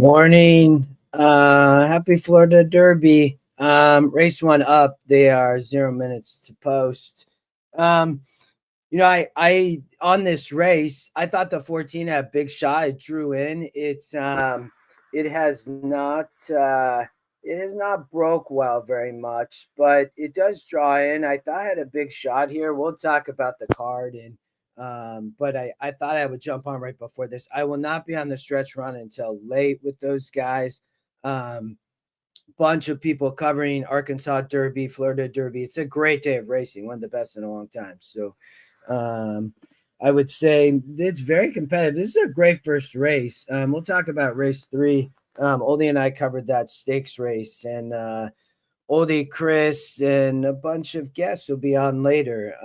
Morning. Happy Florida Derby. Race one up. They are 0 minutes to post. I on this race, I thought the 14 had a big shot. It drew in. It has not broke well very much, but it does draw in. I thought I had a big shot here. We'll talk about the card but I thought I would jump on right before this. I will not be on the stretch run until late with those guys. Bunch of people covering Arkansas Derby, Florida Derby. It's a great day of racing, one of the best in a long time. So I would say it's very competitive. This is a great first race. We'll talk about race 3. Oldie and I covered that stakes race, and Oldie, Chris, and a bunch of guests will be on later.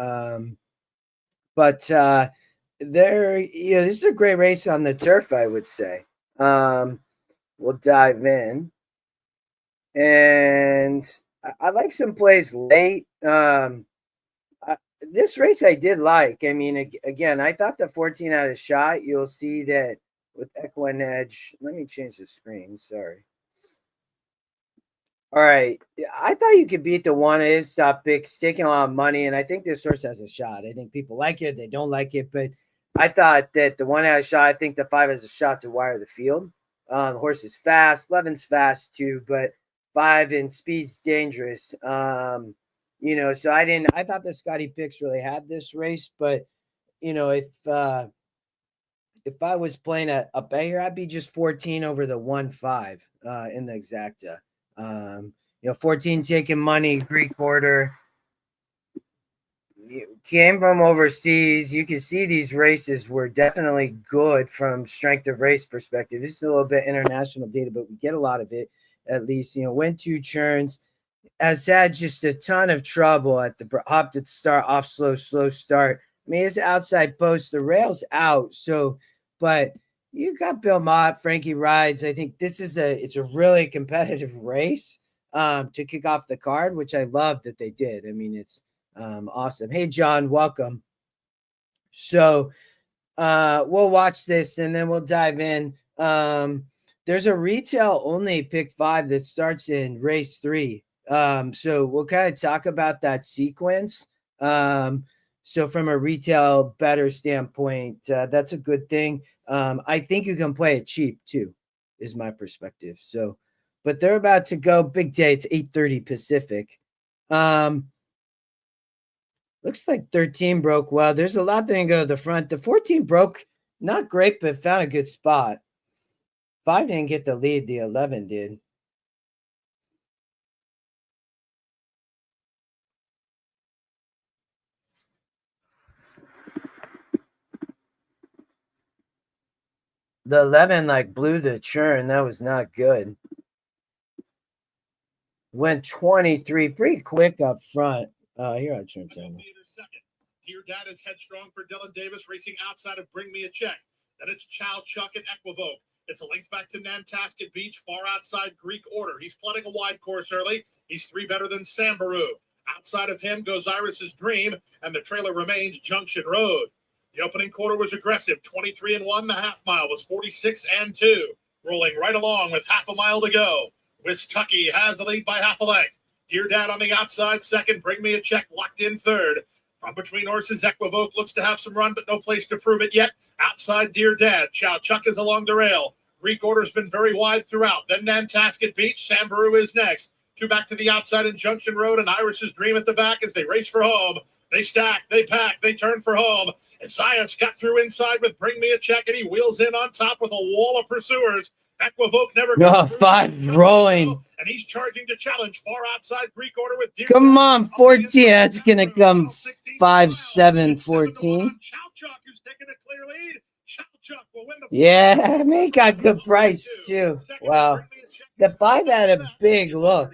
But this is a great race on the turf, I would say. We'll dive in. And I like some plays late. This race I did like. I mean, again, I thought the 14 had a shot. You'll see that with EquinEdge. Let me change the screen. Sorry. All right. I thought you could beat the one. It is top pick. It's taking a lot of money, and I think this horse has a shot. I think people like it. They don't like it, but I thought that the one had a shot. I think the 5 has a shot to wire the field. The horse is fast. 11's fast too, but 5 and speed's dangerous. So I thought the Scotty picks really had this race, but if I was playing a bet here, I'd be just 14 over the 1-5 in the exacta. 14 taking money, Greek order. Came from overseas. You can see these races were definitely good from strength of race perspective. This is a little bit international data, but we get a lot of it at least. Went 2 churns. Has had just a ton of trouble at the hopped at the start, off slow start. I mean, it's outside post, the rail's out. So, but you got Bill Mott, Frankie Rides. I think this is it's a really competitive race to kick off the card, which I love that they did. I mean, it's awesome. Hey, John, welcome. So we'll watch this and then we'll dive in. There's a retail only pick 5 that starts in race 3. So we'll kind of talk about that sequence. So from a retail better standpoint, that's a good thing. I think you can play it cheap too, is my perspective. So, but they're about to go big day. It's 8:30 Pacific. Looks like 13 broke well. There's a lot that can go to the front. The 14 broke not great, but found a good spot. 5 didn't get the lead. The 11 did. The 11 blew the churn. That was not good. Went 23 pretty quick up front. Here I turn second. Dear Dad is headstrong for Dylan Davis, racing outside of Bring Me a Check. Then it's Chow Chuck and Equivoke. It's a length back to Nantasket Beach, far outside Greek Order. He's plotting a wide course early. He's 3 better than Sambaru. Outside of him goes Iris's Dream, and the trailer remains Junction Road. The opening quarter was aggressive, 23-1. The half mile was 46-2. Rolling right along with half a mile to go. Wistucky has the lead by half a length. Dear Dad on the outside second. Bring Me a Check locked in third. From between horses, Equivoke looks to have some run, but no place to prove it yet. Outside Dear Dad, Chow Chuck is along the rail. Greek Order's been very wide throughout. Then Nantasket Beach, Sambaru is next. 2 back to the outside in Junction Road, and Iris's Dream at the back as they race for home. They stack, they pack, they turn for home. And Science got through inside with Bring Me a Check, and he wheels in on top with a wall of pursuers. Equivoke never goes 5 rolling. And he's charging to challenge far outside Greek Order with Deer. Come on, 14. That's going to come 5-7, 14. Chow Chuck, who's taking a clear lead. Chow Chuck will win the Yeah, they got good price too. Wow. The 5 had a big look.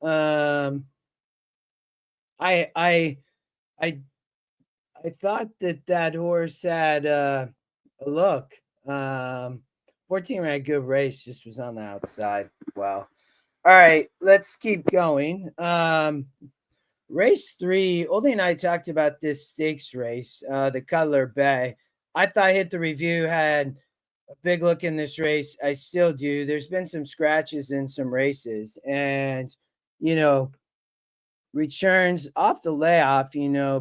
I thought that horse had a look. 14 ran a good race, just was on the outside. Wow. All right, let's keep going. Race 3, Oldie and I talked about this stakes race, the Cutler Bay. I thought Hit the Review had a big look in this race. I still do. There's been some scratches in some races, and you know, returns off the layoff,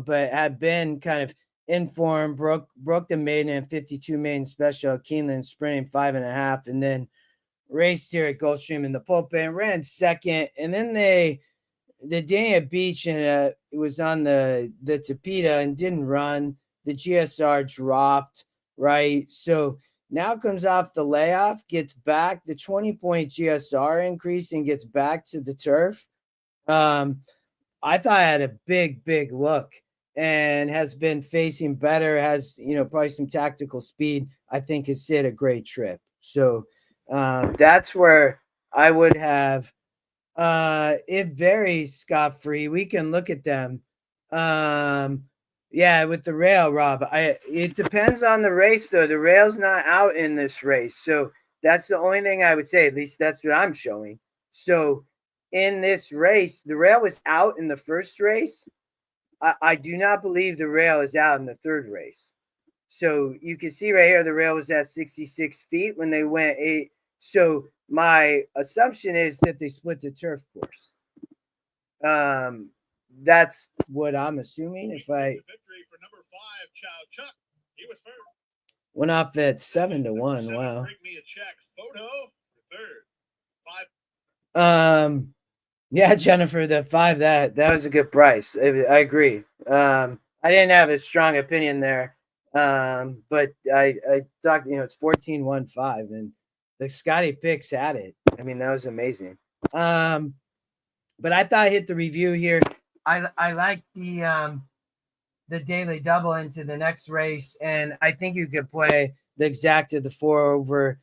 but had been kind of in form, broke the maiden and 52 maiden special, Keeneland sprinting 5.5, and then raced here at Gulfstream in the pulpit and ran second. And then the day at Beach and it was on the Tapeta and didn't run. The GSR dropped, right? So now comes off the layoff, gets back the 20-point GSR increase and gets back to the turf. I thought I had a big look and has been facing better, has, probably some tactical speed. I think has hit a great trip. So that's where I would have. It varies scot-free. We can look at them. Yeah, with the rail, Rob. It depends on the race, though. The rail's not out in this race. So that's the only thing I would say. At least that's what I'm showing. So in this race, the rail was out in the first race. I do not believe the rail is out in the third race. So you can see right here, the rail was at 66 feet when they went 8. So my assumption is that they split the turf course. That's what I'm assuming. If I victory for number 5, Chow Chuck. He was first. Went off at 7-1. 7, wow. Bring me a check. Photo for third. 5. Yeah, Jennifer, the 5, that was a good price. I agree. I didn't have a strong opinion there. But I talked, it's 14-1-5, and the Scotty picks had it. I mean, that was amazing. But I thought I hit the review here. I like the daily double into the next race, and I think you could play the exact of the 4 over.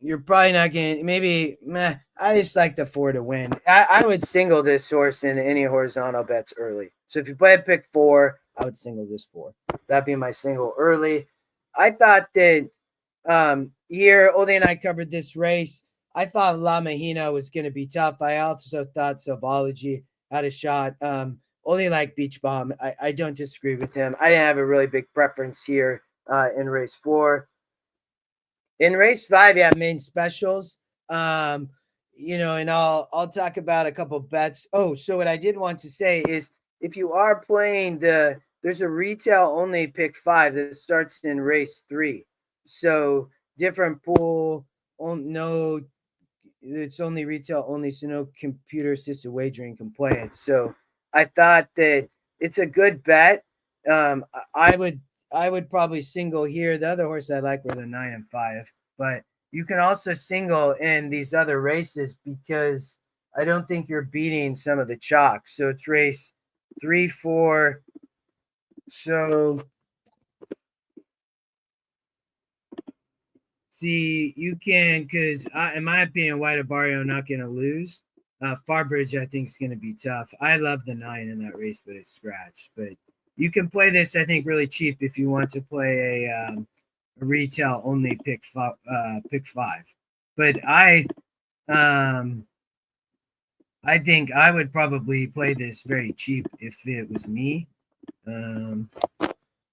You're probably not getting maybe. I just like the 4 to win. I would single this horse in any horizontal bets early. So if you play a pick 4, I would single this 4. That'd be my single early. I thought that here, Ole and I covered this race. I thought La Mahina was going to be tough. I also thought Savology had a shot. Ole liked Beach Bomb. I don't disagree with him. I didn't have a really big preference here in race 4. In race 5, you have main specials. And I'll talk about a couple bets. Oh, so what I did want to say is if you are playing there's a retail only pick 5 that starts in race 3. So different pool, no, it's only retail only, so no computer assisted wagering can play it. So I thought that it's a good bet. I would probably single here. The other horse I like were the 9 and 5, but you can also single in these other races because I don't think you're beating some of the chalk. So it's race 3, 4. So see, you can, because in my opinion, White Barrio not going to lose. Farbridge, I think, is going to be tough. I love the 9 in that race, but it's scratched. But you can play this, I think, really cheap if you want to play a retail only pick 5. But I think I would probably play this very cheap if it was me.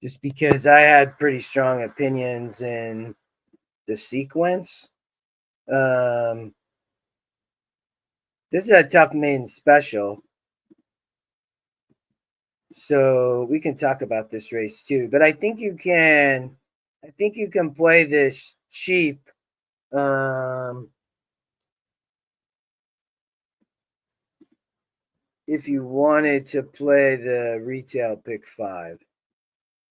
Just because I had pretty strong opinions in the sequence. This is a tough main special. So we can talk about this race too. But I think you can play this cheap. If you wanted to play the retail pick 5.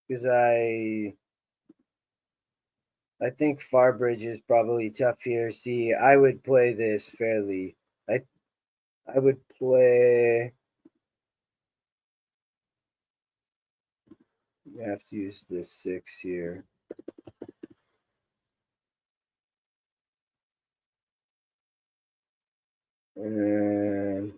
Because I think Farbridge is probably tough here. See, I would play this fairly. I would play. You have to use this 6 here. And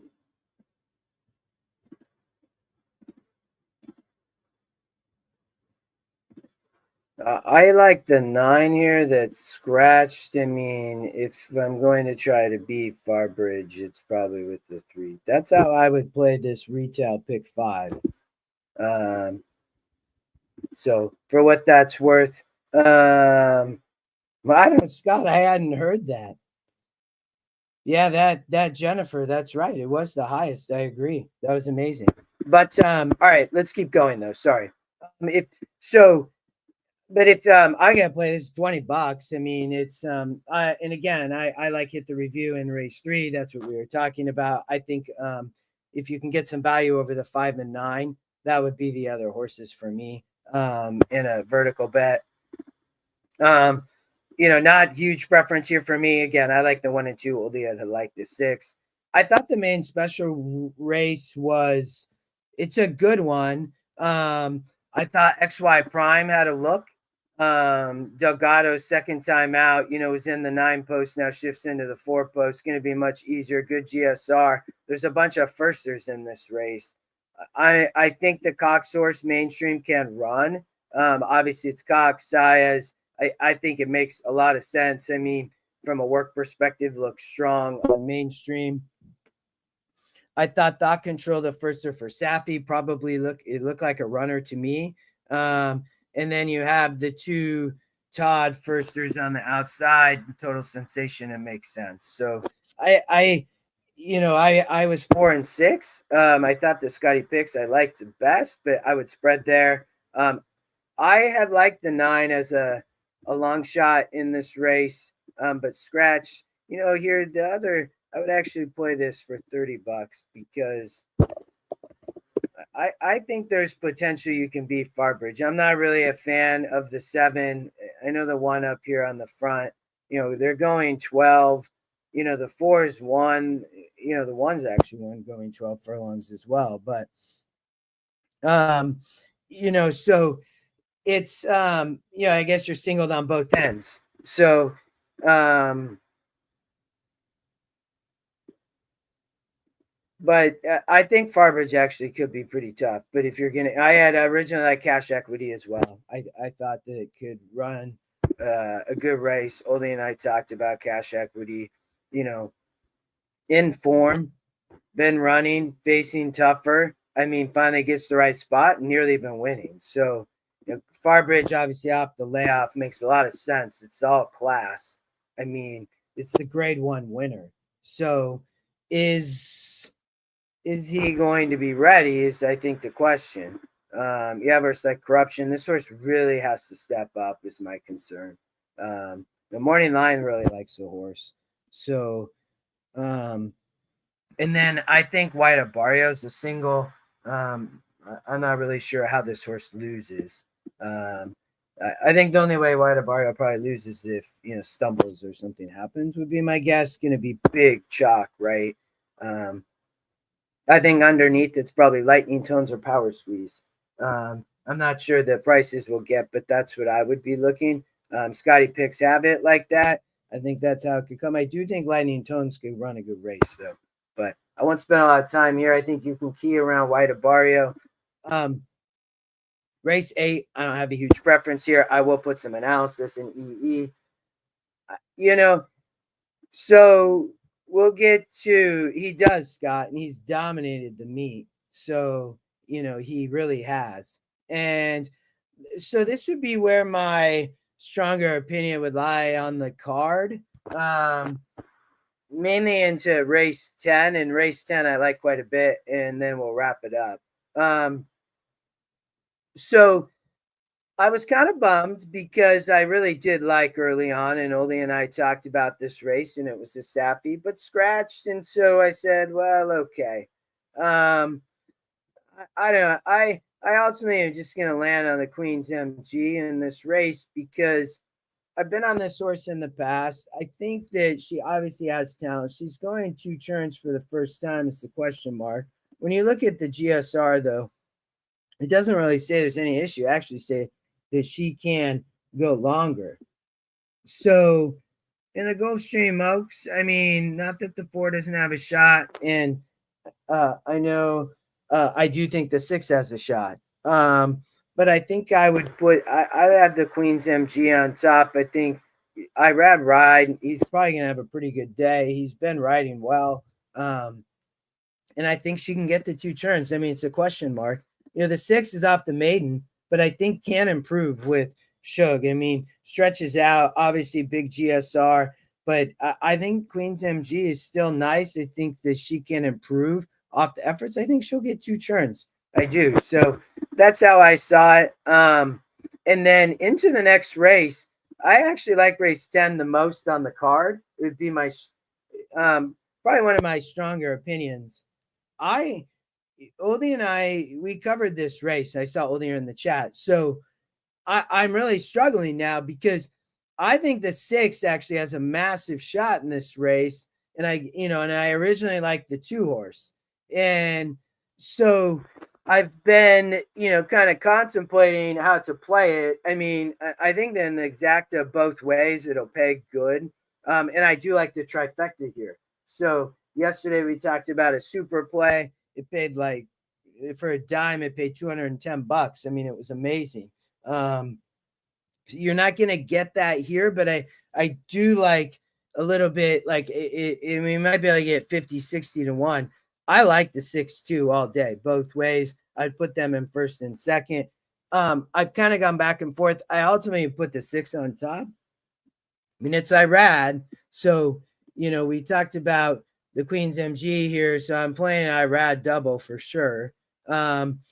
I like the 9 here that's scratched. I mean, if I'm going to try to beat Farbridge, it's probably with the 3. That's how I would play this retail pick 5. So for what that's worth, well, I don't know, Scott, I hadn't heard that. Yeah, that Jennifer, that's right. It was the highest. I agree. That was amazing. But all right, let's keep going though. Sorry. If so, but if I gotta play this $20, I mean it's and again I like hit the review in race 3. That's what we were talking about. I think if you can get some value over the 5 and 9, that would be the other horses for me in a vertical bet. Not huge preference here for me. Again, I like the 1 and 2. Oldie, I like the 6. I thought the main special race was it's a good one. I thought XY Prime had a look. Delgado's second time out, was in the 9 post, now shifts into the 4 post. Going to be much easier. Good GSR. There's a bunch of firsters in this race. I think the Cox horse Mainstream can run. Obviously, it's Cox, Saez. I think it makes a lot of sense. I mean, from a work perspective, looks strong on Mainstream. I thought Thought Control, the firster for Safi, probably looked like a runner to me. And then you have the 2 Todd firsters on the outside. Total Sensation, it makes sense. So I was 4 and 6. I thought the Scotty picks I liked the best, but I would spread there. I had liked the 9 as a long shot in this race, but scratch. Here the other. I would actually play this for $30 because I think there's potential you can beat Farbridge. I'm not really a fan of the 7. I know the 1 up here on the front. They're going 12. The 4 is 1. The 1's actually one going 12 furlongs as well. But so it's I guess you're singled on both ends. So but I think Farbridge actually could be pretty tough. But if you're I had originally like Cash Equity as well. I thought that it could run a good race. Oldie and I talked about Cash Equity, in form, been running, facing tougher. I mean, finally gets the right spot and nearly been winning. So, Farbridge obviously off the layoff makes a lot of sense. It's all class. I mean, it's the grade 1 winner. So, is he going to be ready? Is I think the question. Versus like Corruption. This horse really has to step up. Is my concern. The Morning Line really likes the horse. So, and then I think White Barrio is a single. I'm not really sure how this horse loses. I think the only way White Barrio probably loses if stumbles or something happens would be my guess. Going to be big chalk, right? I think underneath it's probably Lightning Tones or Power Squeeze. I'm not sure the prices will get, but that's what I would be looking. Scotty picks have it like that. I think that's how it could come. I do think Lightning Tones could run a good race, though. But I won't spend a lot of time here. I think you can key around White Barrio. Race 8, I don't have a huge preference here. I will put some analysis in EE. So we'll get to, he does, Scott, and he's dominated the meet. So, he really has. And so this would be where my stronger opinion would lie on the card. Mainly into race 10, and race 10 I like quite a bit, and then we'll wrap it up. So I was kind of bummed because I really did like early on, and Oli and I talked about this race, and it was a Safi, but scratched, and so I said, well, okay. I don't know. I ultimately am just going to land on the Queen's MG in this race because I've been on this horse in the past. I think that she obviously has talent. She's going 2 turns for the first time is the question mark. When you look at the GSR, though, it doesn't really say there's any issue. Actually say that she can go longer. So in the Gulfstream Oaks, I mean, not that the 4 doesn't have a shot, and I know I do think the 6 has a shot. But I think I would I have the Queen's MG on top. I think Irad ride. He's probably going to have a pretty good day. He's been riding well. And I think she can get the 2 turns. I mean, it's a question mark. The 6 is off the maiden. but I think can improve with Shug. I mean, stretches out, obviously big GSR, but I think Queen's MG is still nice. I think that she can improve off the efforts. I think she'll get 2 turns. I do. So that's how I saw it. And then into the next race, I actually like race 10 the most on the card. It would be my probably one of my stronger opinions. Oldie and I, we covered this race. I saw Oldie in the chat. So I'm really struggling now because I think the 6 actually has a massive shot in this race. And I originally liked the 2 horse. And so I've been, kind of contemplating how to play it. I mean, I think that in the exacta both ways, it'll pay good. And I do like the trifecta here. So yesterday we talked about a super play. It paid like, for a dime, it paid $210. I mean, it was amazing. You're not going to get that here, but I do like a little bit, like I mean, you might be able to get 50, 60 to 1. I like the 6-2 all day, both ways. I'd put them in first and second. I've kind of gone back and forth. I ultimately put the 6 on top. I mean, it's Irad. So, we talked about the Queen's MG here. So I'm playing Irad double for sure. Savetta,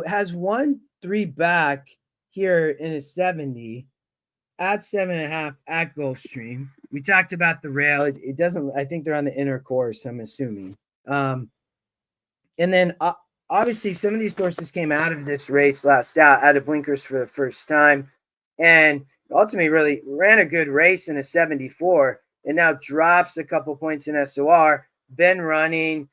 has 1-3 back here in a 70 at 7.5 at Gulfstream. We talked about the rail. It doesn't, I think they're on the inner course, I'm assuming. And then obviously some of these horses came out of this race last out of blinkers for the first time. And ultimately really ran a good race in a 74 and now drops a couple points in SOR. Been running,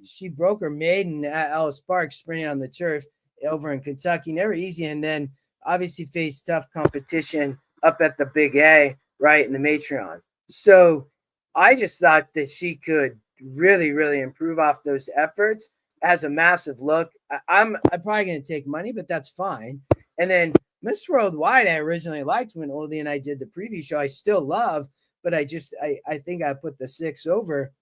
she broke her maiden at Ellis Park sprinting on the turf over in Kentucky. Never easy. And then obviously faced tough competition up at the Big A, right, in the Matreon. So I just thought that she could really, really improve off those efforts. Has a massive look. I'm probably going to take money, but that's fine. And then Miss Worldwide, I originally liked when Oldie and I did the preview show. I still love, but I think I put the 6 over.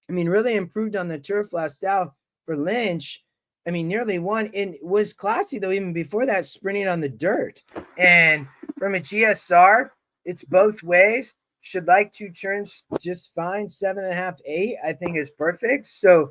I mean, really improved on the turf last out for Lynch. I mean, nearly won and was classy though, even before that, sprinting on the dirt. And from a GSR, it's both ways. Should like 2 turns just fine. 7.5, 8, I think is perfect. So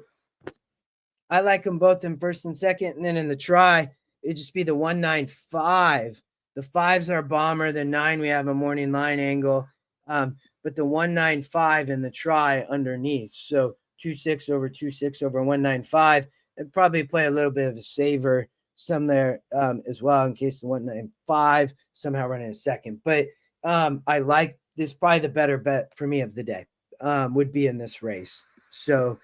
I like them both in first and second. And then in the try, it'd just be the 195. The 5s are bomber. The 9, we have a morning line angle. But the 195 in the try underneath. So 2-6 over 2-6 over 195. And probably play a little bit of a saver some there as well in case the 195 somehow running a second. But I like this, probably the better bet for me of the day would be in this race. So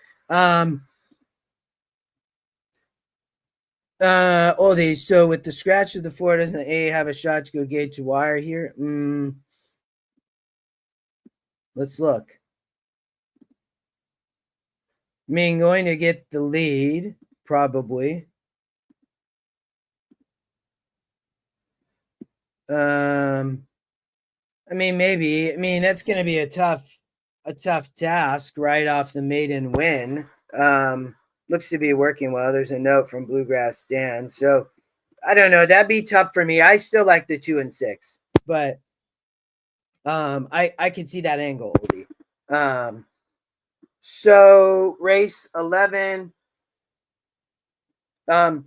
Oldie, so with the scratch of the 4, doesn't the A have a shot to go gate to wire here? Let's look. I mean, going to get the lead, probably. I mean, maybe. I mean, that's going to be a tough task right off the maiden win. Looks to be working well. There's a note from Bluegrass Stan. So I don't know. That'd be tough for me. I still like the 2 and 6, but I can see that angle, Oldie. So race 11. Oldie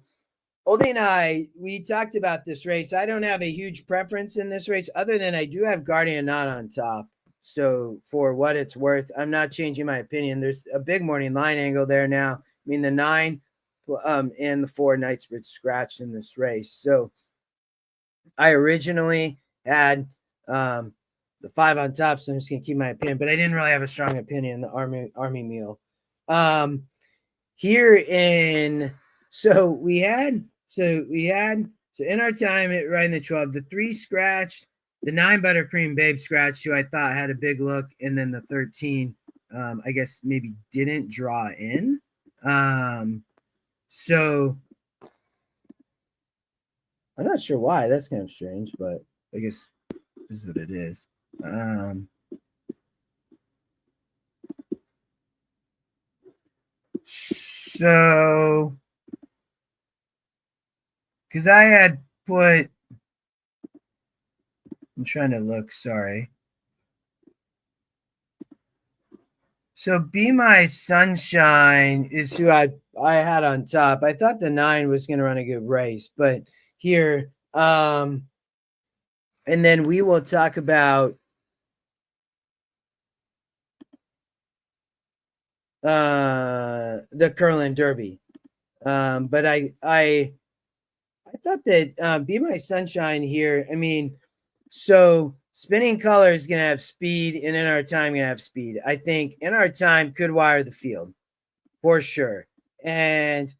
and I, we talked about this race. I don't have a huge preference in this race other than I do have Guardian Knot on top. So for what it's worth, I'm not changing my opinion. There's a big morning line angle there now. I mean, the 9 and the 4 Knightsbridge scratched in this race. So I originally had the 5 on top, so I'm just going to keep my opinion. But I didn't really have a strong opinion in the Army Mule. Here in... So we had in our time right in the 12, the 3 scratched, the 9 Buttercream Babe scratched, who I thought had a big look, and then the 13, I guess maybe didn't draw in. So I'm not sure why. That's kind of strange, but I guess this is what it is. So, because I had put, I'm trying to look, sorry. So Be My Sunshine is who I had on top. I thought the 9 was going to run a good race, but here, and then we will talk about the Curlin Derby. But I thought that Be My Sunshine here. I mean, so Spinning Color is going to have speed, and In Our Time going to have speed. I think In Our Time could wire the field for sure, and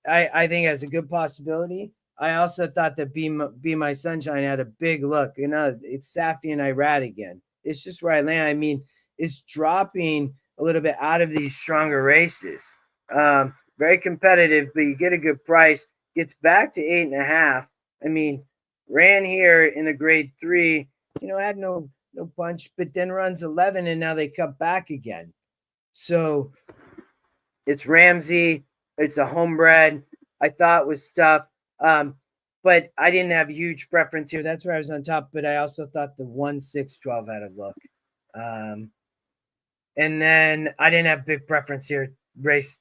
I think has a good possibility. I also thought that Be My Sunshine had a big look. You know, it's Safi and Irad again. It's just where I land. I mean, it's dropping a little bit out of these stronger races. Very competitive, but you get a good price. Gets back to 8.5. I mean, ran here in the grade 3. You know, had no punch, but then runs 11, and now they cut back again. So it's Ramsey. It's a homebred. I thought was tough. But I didn't have huge preference here. That's where I was on top. But I also thought the 1-6-12 had a look. And then I didn't have big preference here. Race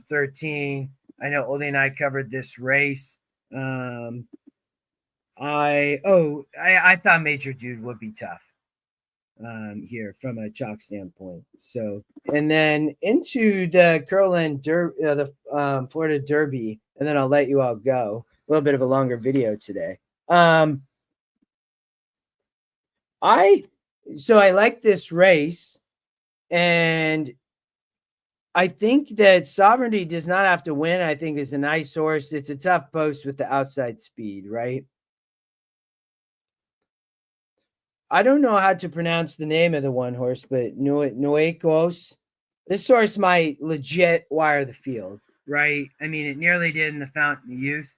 13. I know Oldie and I covered this race. I thought Major Dude would be tough here from a chalk standpoint. So, and then into the Curlin the Florida Derby, and then I'll let you all go. A little bit of a longer video today. I like this race, and I think that Sovereignty does not have to win. I think is a nice horse. It's a tough post with the outside speed, right? I don't know how to pronounce the name of the one horse, but Nuecos. This horse might legit wire the field, right? I mean, it nearly did in the Fountain of Youth.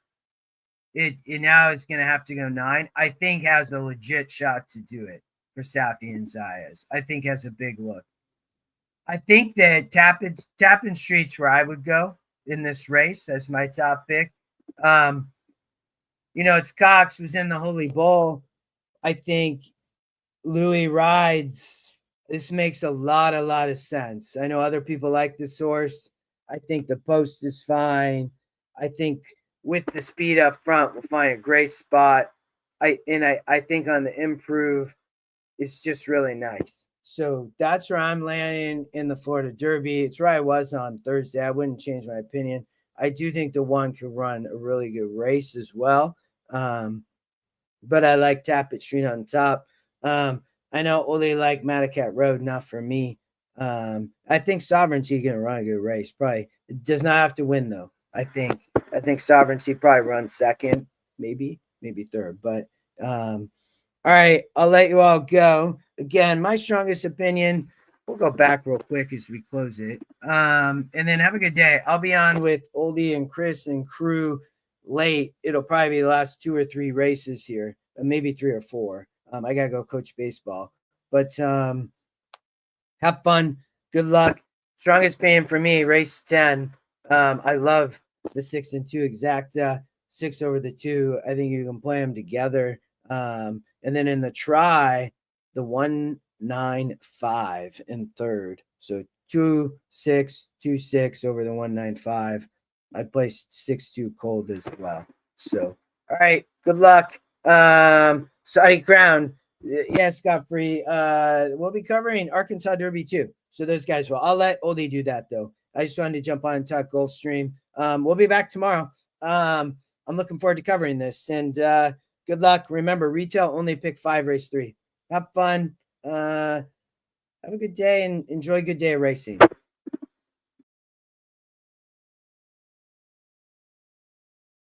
It now it's going to have to go 9. I think has a legit shot to do it for Safi and Zayas. I think has a big look. I think that Tappan Street's where I would go in this race as my top pick. You know, it's Cox was in the Holy Bull. I think Louis rides. This makes a lot of sense. I know other people like this horse. I think the post is fine. I think with the speed up front, we'll find a great spot. I think on the improve, it's just really nice. So that's where I'm landing in the Florida Derby. It's where I was on Thursday. I wouldn't change my opinion. I do think the 1 could run a really good race as well. But I like Tappan Street on top. I know Ole like Madacat Road, not for me. I think Sovereignty going to run a good race. Probably it does not have to win though. I think Sovereignty probably runs second, maybe third. But all right, I'll let you all go. Again, my strongest opinion. We'll go back real quick as we close it. And then have a good day. I'll be on with Oldie and Chris and crew late. It'll probably be the last 2 or 3 races here, maybe 3 or 4. I gotta go coach baseball, but have fun. Good luck. Strongest opinion for me, race 10. I love the 6 and 2 exacta, 6 over the 2. I think you can play them together. And then in the try, the 1-9-5 in third. So 2-6, 2-6 over the 1-9-5. I placed 6-2 cold as well. So, all right, good luck. Saudi Crown, yes, Scott Free. We'll be covering Arkansas Derby too. So those guys will. I'll let Oldie do that though. I just wanted to jump on and talk Gulfstream. We'll be back tomorrow. I'm looking forward to covering this, and good luck. Remember, retail only pick 5, race 3. Have fun. Have a good day and enjoy a good day of racing.